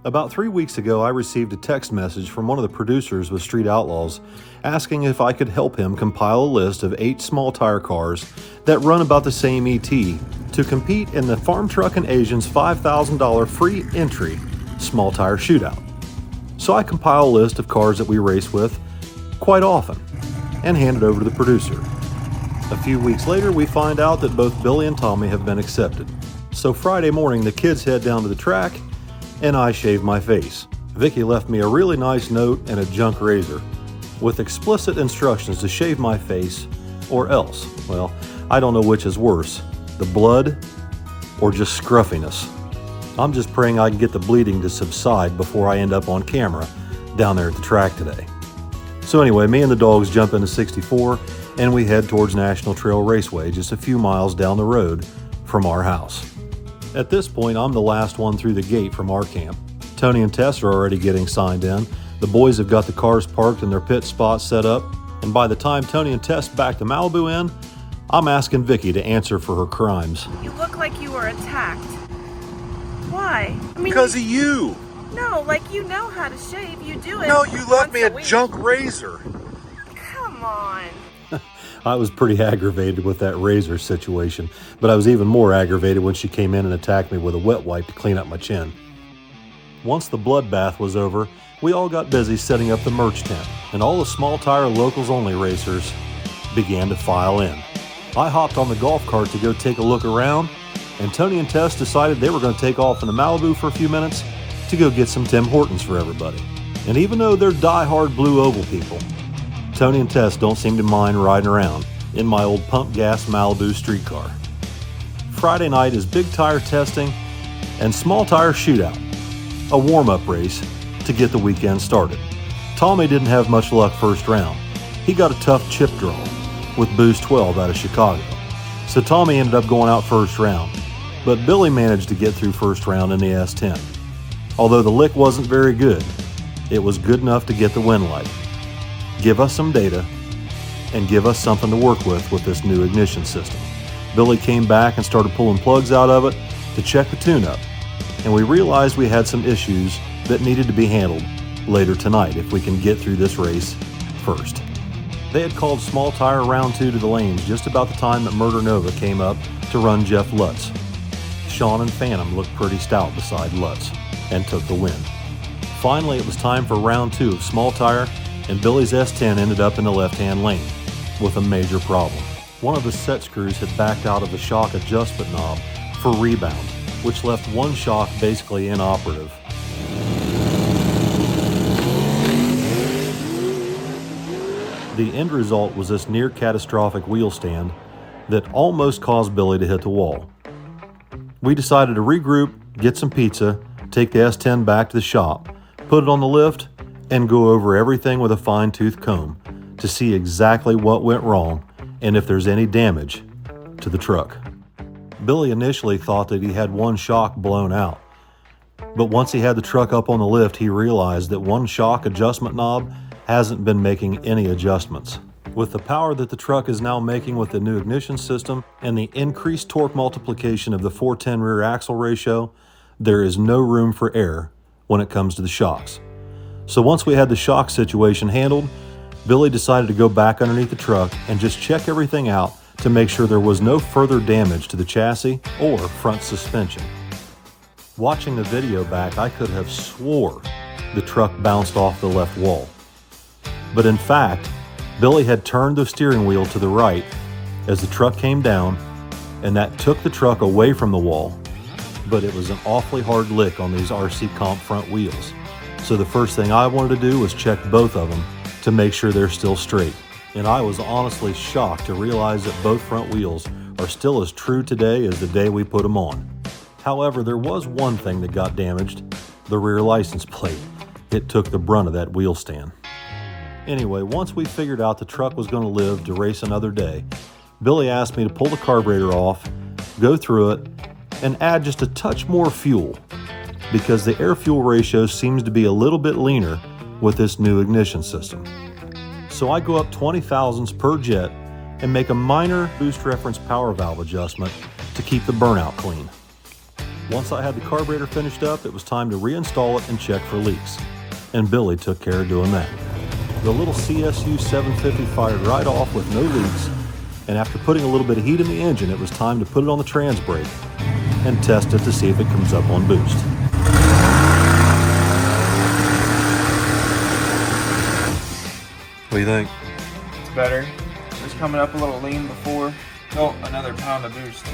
About 3 weeks ago, I received a text message from one of the producers with Street Outlaws asking if I could help him compile a list of 8 small tire cars that run about the same ET to compete in the Farm Truck Azn's $5,000 free entry small tire shootout. So I compile a list of cars that we race with quite often and hand it over to the producer. A few weeks later, we find out that both Billy and Tommy have been accepted. So Friday morning, the kids head down to the track and I shave my face. Vicky left me a really nice note and a junk razor with explicit instructions to shave my face or else. Well, I don't know which is worse, the blood or just scruffiness. I'm just praying I can get the bleeding to subside before I end up on camera down there at the track today. So anyway, me and the dogs jump into 64 and we head towards National Trail Raceway, just a few miles down the road from our house. At this point, I'm the last one through the gate from our camp. Tony and Tess are already getting signed in. The boys have got the cars parked and their pit spots set up. And by the time Tony and Tess back the Malibu in, I'm asking Vicky to answer for her crimes. You look like you were attacked. Why? I mean, because of you. No, like you know how to shave. You do it. No, you left me a week. junk razor. Come on. I was pretty aggravated with that razor situation, but I was even more aggravated when she came in and attacked me with a wet wipe to clean up my chin. Once the bloodbath was over, we all got busy setting up the merch tent, and all the small tire locals only racers began to file in. I hopped on the golf cart to go take a look around, and Tony and Tess decided they were going to take off in the Malibu for a few minutes to go get some Tim Hortons for everybody. And even though they're die-hard Blue Oval people, Tony and Tess don't seem to mind riding around in my old pump gas Malibu streetcar. Friday night is big tire testing and small tire shootout, a warm-up race to get the weekend started. Tommy didn't have much luck first round. He got a tough chip draw with Boost 12 out of Chicago. So Tommy ended up going out first round, but Billy managed to get through first round in the S10. Although the lick wasn't very good, it was good enough to get the win light. Give us some data and give us something to work with this new ignition system. Billy came back and started pulling plugs out of it to check the tune-up, and we realized we had some issues that needed to be handled later tonight if we can get through this race first. They had called small tire round 2 to the lanes just about the time that Murder Nova came up to run Jeff Lutz. Sean and Phantom looked pretty stout beside Lutz and took the win. Finally, it was time for round 2 of small tire, and Billy's S10 ended up in the left-hand lane with a major problem. One of the set screws had backed out of the shock adjustment knob for rebound, which left one shock basically inoperative. The end result was this near catastrophic wheel stand that almost caused Billy to hit the wall. We decided to regroup, get some pizza, take the S10 back to the shop, put it on the lift, and go over everything with a fine-tooth comb to see exactly what went wrong and if there's any damage to the truck. Billy initially thought that he had one shock blown out, but once he had the truck up on the lift, he realized that one shock adjustment knob hasn't been making any adjustments. With the power that the truck is now making with the new ignition system and the increased torque multiplication of the 410 rear axle ratio, there is no room for error when it comes to the shocks. So once we had the shock situation handled, Billy decided to go back underneath the truck and just check everything out to make sure there was no further damage to the chassis or front suspension. Watching the video back, I could have swore the truck bounced off the left wall. But in fact, Billy had turned the steering wheel to the right as the truck came down, and that took the truck away from the wall, but it was an awfully hard lick on these RC Comp front wheels. So the first thing I wanted to do was check both of them to make sure they're still straight. And I was honestly shocked to realize that both front wheels are still as true today as the day we put them on. However, there was one thing that got damaged, the rear license plate. It took the brunt of that wheel stand. Anyway, once we figured out the truck was going to live to race another day, Billy asked me to pull the carburetor off, go through it, and add just a touch more fuel, because the air-fuel ratio seems to be a little bit leaner with this new ignition system. So I go up 20 thousandths per jet and make a minor boost reference power valve adjustment to keep the burnout clean. Once I had the carburetor finished up, it was time to reinstall it and check for leaks. And Billy took care of doing that. The little CSU 750 fired right off with no leaks, and after putting a little bit of heat in the engine, it was time to put it on the trans brake and test it to see if it comes up on boost. What do you think? It's better. It was coming up a little lean before. Oh, another pound of boost too.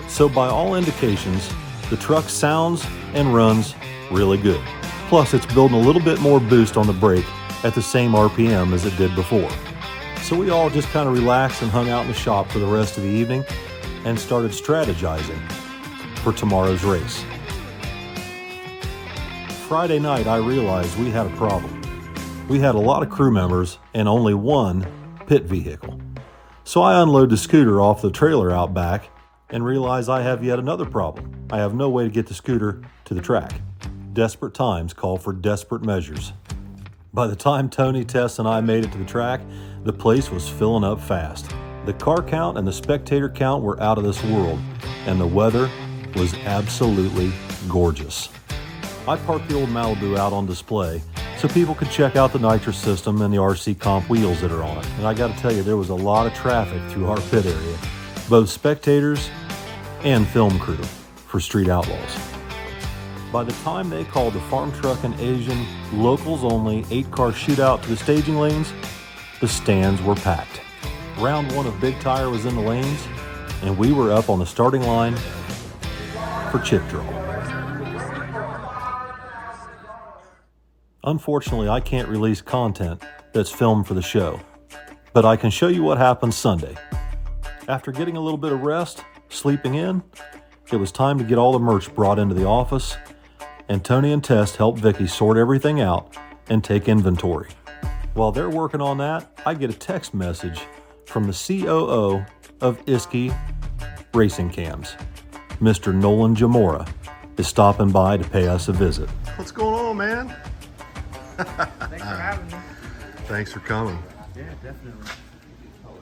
So by all indications, the truck sounds and runs really good. Plus, it's building a little bit more boost on the brake at the same RPM as it did before. So we all just kind of relaxed and hung out in the shop for the rest of the evening and started strategizing for tomorrow's race. Friday night, I realized we had a problem. We had a lot of crew members and only one pit vehicle. So I unload the scooter off the trailer out back and realize I have yet another problem. I have no way to get the scooter to the track. Desperate times call for desperate measures. By the time Tony, Tess, and I made it to the track, the place was filling up fast. The car count and the spectator count were out of this world, and the weather was absolutely gorgeous. I parked the old Malibu out on display so people could check out the nitrous system and the RC comp wheels that are on it. And I gotta tell you, there was a lot of traffic through our pit area, both spectators and film crew for Street Outlaws. By the time they called the Farm Truck and Asian locals only 8-car shootout to the staging lanes, the stands were packed. Round one of Big Tire was in the lanes, and we were up on the starting line for chip draw. Unfortunately, I can't release content that's filmed for the show, but I can show you what happened Sunday. After getting a little bit of rest, sleeping in, it was time to get all the merch brought into the office, and Tony and Tess helped Vicky sort everything out and take inventory. While they're working on that, I get a text message from the COO of Iski Racing Cams. Mr. Nolan Jamora is stopping by to pay us a visit. What's going on, man? Thanks for having me. Thanks for coming. Yeah, definitely.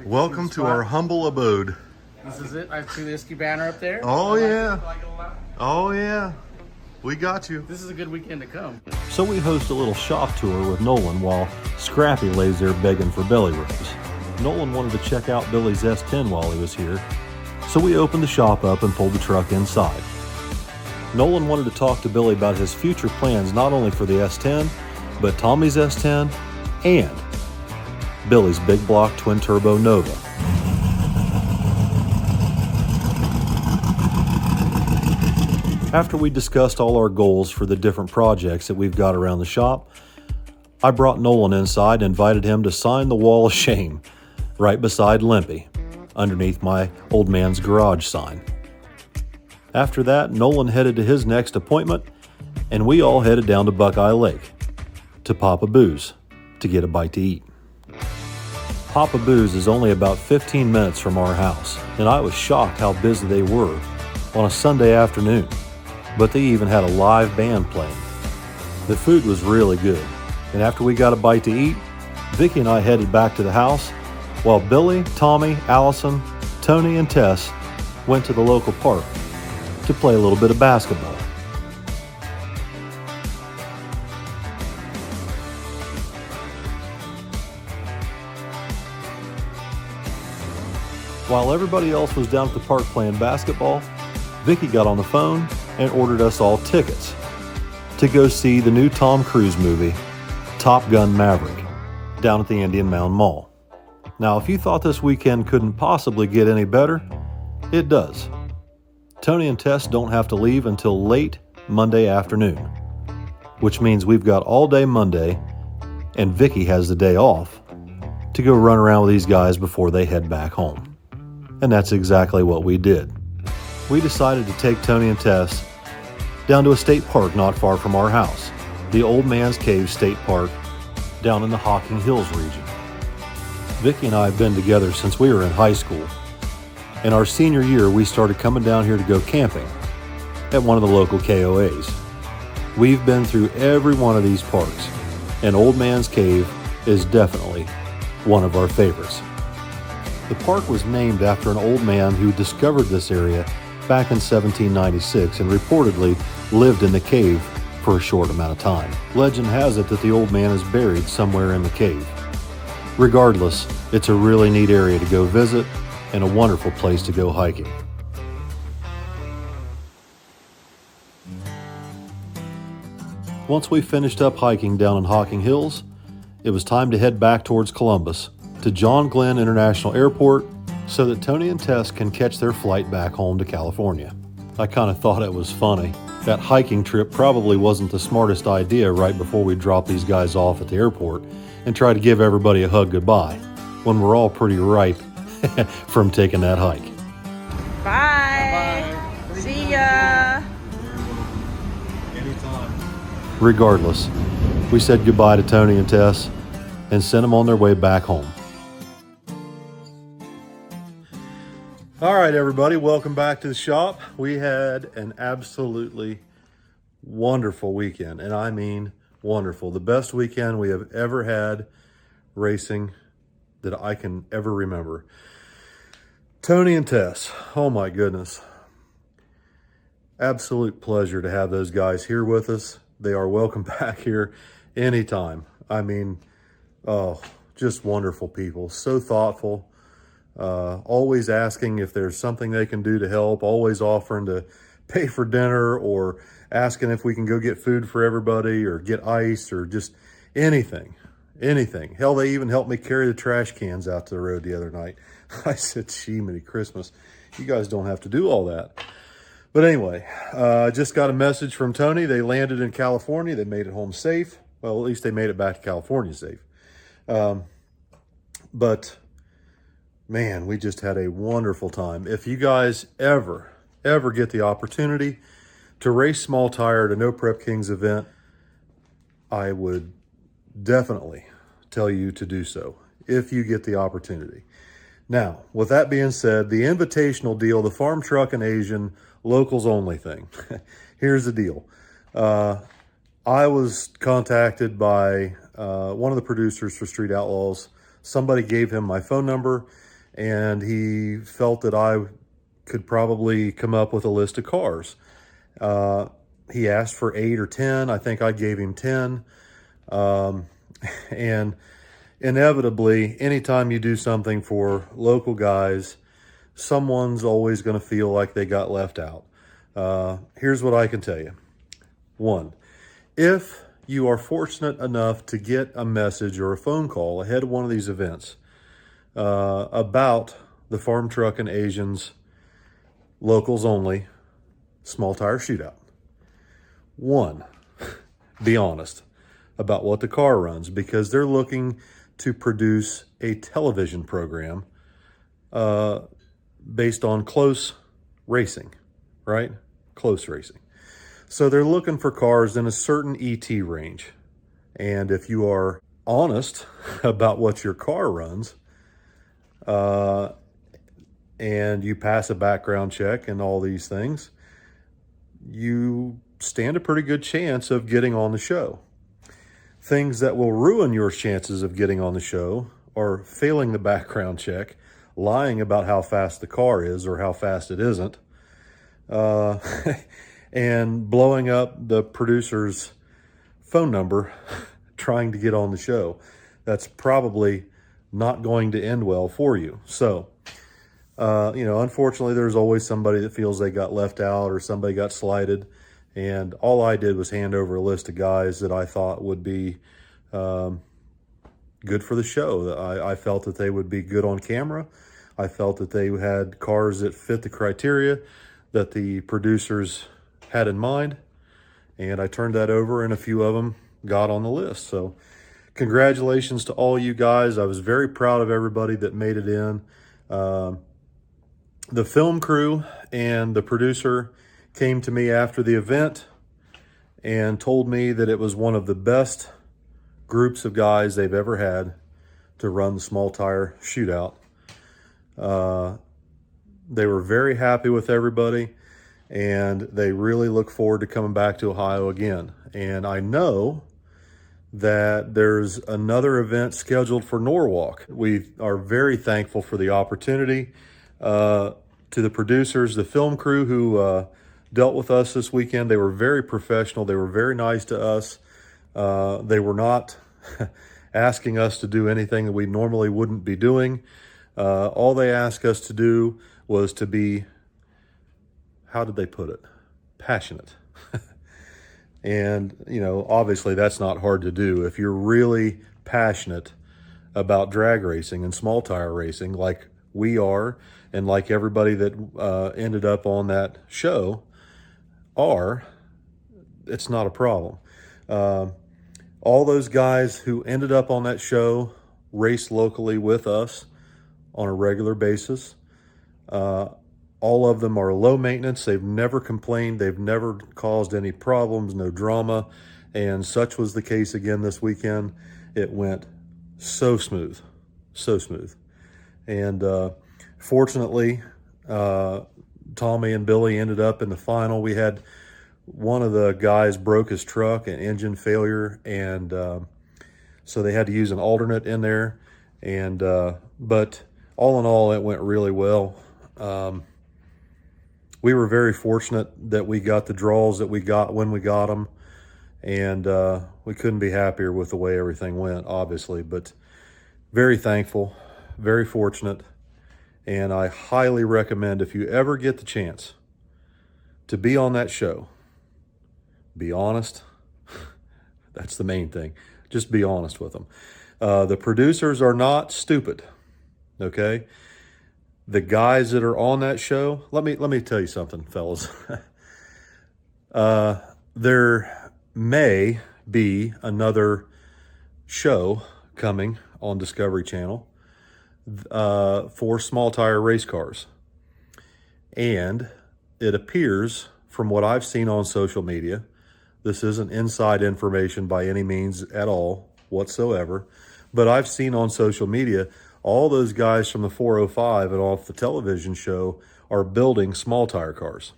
Welcome to our humble abode. This is it. I see the Iski banner up there. Oh, yeah. Like it a lot. Oh, yeah. We got you. This is a good weekend to come. So we host a little shop tour with Nolan while Scrappy lays there begging for belly rubs. Nolan wanted to check out Billy's S10 while he was here, so we opened the shop up and pulled the truck inside. Nolan wanted to talk to Billy about his future plans not only for the S10, but Tommy's S10 and Billy's big block twin turbo Nova. After we discussed all our goals for the different projects that we've got around the shop, I brought Nolan inside and invited him to sign the wall of shame right beside Limpy, underneath my old man's garage sign. After that, Nolan headed to his next appointment, and we all headed down to Buckeye Lake to Papa Boo's to get a bite to eat. Papa Boo's is only about 15 minutes from our house, and I was shocked how busy they were on a Sunday afternoon, but they even had a live band playing. The food was really good, and after we got a bite to eat, Vicky and I headed back to the house while Billy, Tommy, Allison, Tony, and Tess went to the local park to play a little bit of basketball. While everybody else was down at the park playing basketball, Vicky got on the phone and ordered us all tickets to go see the new Tom Cruise movie, Top Gun Maverick, down at the Indian Mound Mall. Now, if you thought this weekend couldn't possibly get any better, it does. Tony and Tess don't have to leave until late Monday afternoon, which means we've got all day Monday, and Vicky has the day off to go run around with these guys before they head back home. And that's exactly what we did. We decided to take Tony and Tess down to a state park not far from our house, the Old Man's Cave State Park down in the Hocking Hills region. Vicky and I have been together since we were in high school. In our senior year, we started coming down here to go camping at one of the local KOAs. We've been through every one of these parks, and Old Man's Cave is definitely one of our favorites. The park was named after an old man who discovered this area back in 1796 and reportedly lived in the cave for a short amount of time. Legend has it that the old man is buried somewhere in the cave. Regardless, it's a really neat area to go visit and a wonderful place to go hiking. Once we finished up hiking down in Hocking Hills, it was time to head back towards Columbus to John Glenn International Airport so that Tony and Tess can catch their flight back home to California. I kind of thought it was funny. That hiking trip probably wasn't the smartest idea right before we dropped these guys off at the airport and try to give everybody a hug goodbye when we're all pretty ripe from taking that hike. Bye. See ya. Anytime. Regardless, we said goodbye to Tony and Tess and sent them on their way back home. All right, everybody, welcome back to the shop. We had an absolutely wonderful weekend, and I mean wonderful. The best weekend we have ever had racing that I can ever remember. Tony and Tess, oh my goodness. Absolute pleasure to have those guys here with us. They are welcome back here anytime. I mean, oh, just wonderful people, so thoughtful. Always asking if there's something they can do to help, always offering to pay for dinner or asking if we can go get food for everybody or get ice or just anything. Hell, they even helped me carry the trash cans out to the road the other night. I said, gee, many Christmas. You guys don't have to do all that. But anyway, I just got a message from Tony. They landed in California. They made it home safe. Well, at least they made it back to California safe. But man, we just had a wonderful time. If you guys ever get the opportunity to race small tire at a No Prep Kings event, I would definitely tell you to do so if you get the opportunity. Now, with that being said, the invitational deal, the farm truck and Asian locals only thing. Here's the deal. I was contacted by one of the producers for Street Outlaws. Somebody gave him my phone number, and he felt that I could probably come up with a list of cars. He asked for 8 or 10. I think I gave him 10. And inevitably, anytime you do something for local guys, someone's always going to feel like they got left out. Here's what I can tell you. 1, if you are fortunate enough to get a message or a phone call ahead of one of these events about the Farm Truck and Asians locals only small tire shootout, 1, be honest about what the car runs, because they're looking to produce a television program based on close racing, right? Close racing. So they're looking for cars in a certain ET range. And if you are honest about what your car runs, and you pass a background check and all these things, you stand a pretty good chance of getting on the show. Things that will ruin your chances of getting on the show are failing the background check, lying about how fast the car is or how fast it isn't, and blowing up the producer's phone number trying to get on the show. That's probably not going to end well for you. So, unfortunately, there's always somebody that feels they got left out or somebody got slighted. And all I did was hand over a list of guys that I thought would be good for the show. I felt that they would be good on camera. I felt that they had cars that fit the criteria that the producers had in mind. And I turned that over, and a few of them got on the list. So congratulations to all you guys. I was very proud of everybody that made it in. The film crew and the producer came to me after the event and told me that it was one of the best groups of guys they've ever had to run the small tire shootout. They were very happy with everybody, and they really look forward to coming back to Ohio again. And I know that there's another event scheduled for Norwalk. We are very thankful for the opportunity. to the producers, the film crew who dealt with us this weekend. They were very professional. They were very nice to us. They were not asking us to do anything that we normally wouldn't be doing. All they asked us to do was to be, how did they put it? Passionate. And, you know, obviously that's not hard to do. If you're really passionate about drag racing and small tire racing like we are, and like everybody that ended up on that show are, it's not a problem. All those guys who ended up on that show race locally with us on a regular basis. All of them are low maintenance. They've never complained. They've never caused any problems, no drama. And such was the case again this weekend. It went so smooth, so smooth. And fortunately, Tommy and Billy ended up in the final. We had one of the guys broke his truck, an engine failure, and so they had to use an alternate in there. And but all in all, it went really well. We were very fortunate that we got the draws that we got when we got them, and we couldn't be happier with the way everything went, obviously, but very thankful, very fortunate. And I highly recommend, if you ever get the chance to be on that show, be honest. That's the main thing. Just be honest with them. The producers are not stupid, okay? The guys that are on that show, let me tell you something, fellas. There may be another show coming on Discovery Channel for small tire race cars. And it appears, from what I've seen on social media, this isn't inside information by any means at all whatsoever, but I've seen on social media all those guys from the 405 and off the television show are building small tire cars,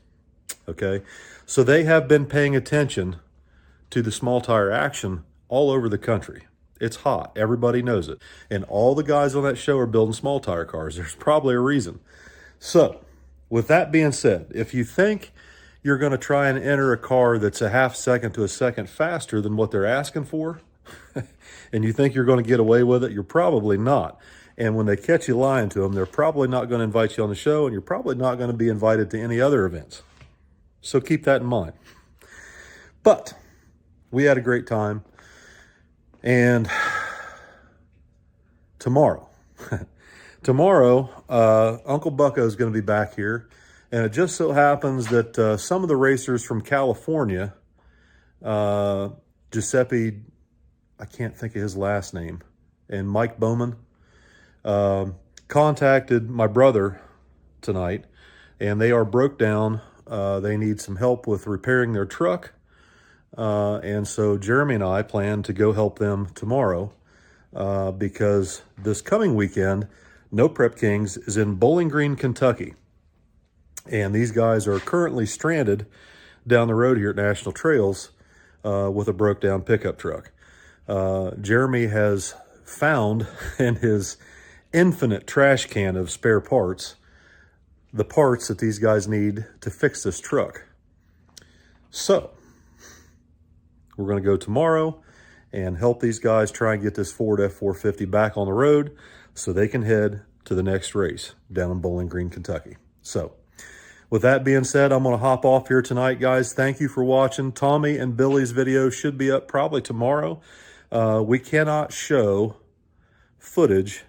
okay? So they have been paying attention to the small tire action all over the country. It's hot. Everybody knows it. And all the guys on that show are building small tire cars. There's probably a reason. So with that being said, if you think you're going to try and enter a car that's a half second to a second faster than what they're asking for, and you think you're going to get away with it, you're probably not. And when they catch you lying to them, they're probably not going to invite you on the show, and you're probably not going to be invited to any other events. So keep that in mind. But we had a great time. And tomorrow, Uncle Bucko is going to be back here. And it just so happens that some of the racers from California, Giuseppe, I can't think of his last name, and Mike Bowman, contacted my brother tonight, and they are broke down. They need some help with repairing their truck. And so Jeremy and I plan to go help them tomorrow because this coming weekend, No Prep Kings is in Bowling Green, Kentucky. And these guys are currently stranded down the road here at National Trails with a broke down pickup truck. Jeremy has found in his infinite trash can of spare parts the parts that these guys need to fix this truck. So we're going to go tomorrow and help these guys try and get this Ford F450 back on the road so they can head to the next race down in Bowling Green, Kentucky. So with that being said, I'm going to hop off here tonight, guys. Thank you for watching. Tommy and Billy's video should be up probably tomorrow. We cannot show footage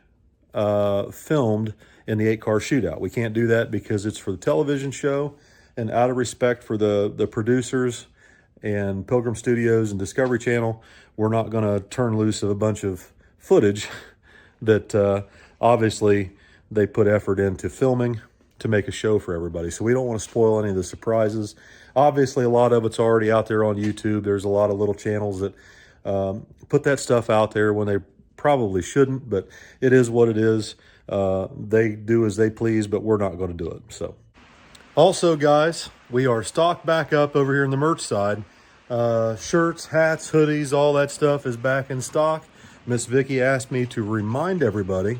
filmed in the 8-car shootout. We can't do that because it's for the television show, and out of respect for the producers and Pilgrim Studios and Discovery Channel, we're not going to turn loose of a bunch of footage that obviously they put effort into filming to make a show for everybody. So we don't want to spoil any of the surprises. Obviously, a lot of it's already out there on YouTube. There's a lot of little channels that put that stuff out there when they probably shouldn't, but it is what it is. They do as they please, but we're not going to do it. So also, guys, we are stocked back up over here in the merch side. Shirts, hats, hoodies, all that stuff is back in stock. Miss Vicky asked me to remind everybody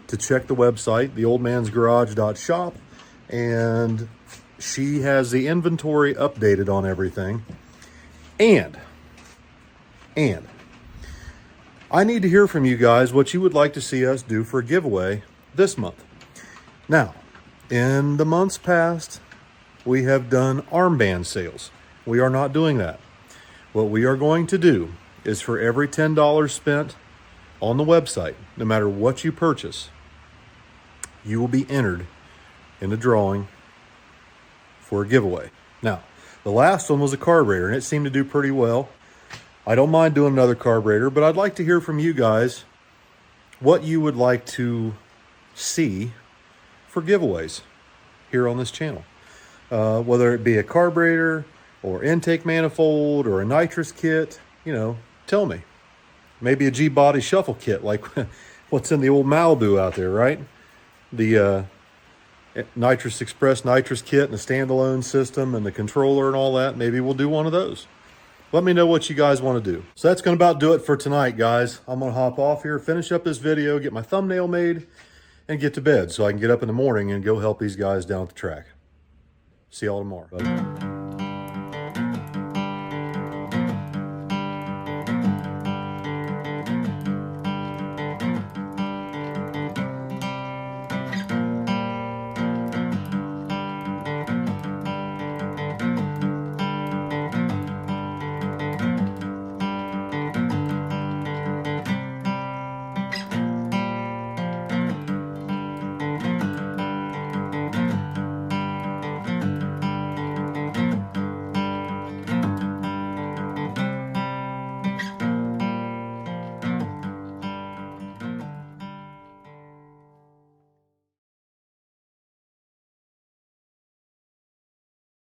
to check the website, theoldmansgarage.shop, and she has the inventory updated on everything. And I need to hear from you guys what you would like to see us do for a giveaway this month. Now, in the months past, we have done armband sales. We are not doing that. What we are going to do is for every $10 spent on the website, no matter what you purchase, you will be entered in the drawing for a giveaway. Now, the last one was a carburetor, and it seemed to do pretty well. I don't mind doing another carburetor, but I'd like to hear from you guys what you would like to see for giveaways here on this channel. Whether it be a carburetor or intake manifold or a nitrous kit, you know, tell me. Maybe a G-body shuffle kit like what's in the old Malibu out there, right? The Nitrous Express nitrous kit and the standalone system and the controller and all that. Maybe we'll do one of those. Let me know what you guys want to do. So that's going to about do it for tonight, guys. I'm going to hop off here, finish up this video, get my thumbnail made, and get to bed so I can get up in the morning and go help these guys down at the track. See y'all tomorrow. Bye.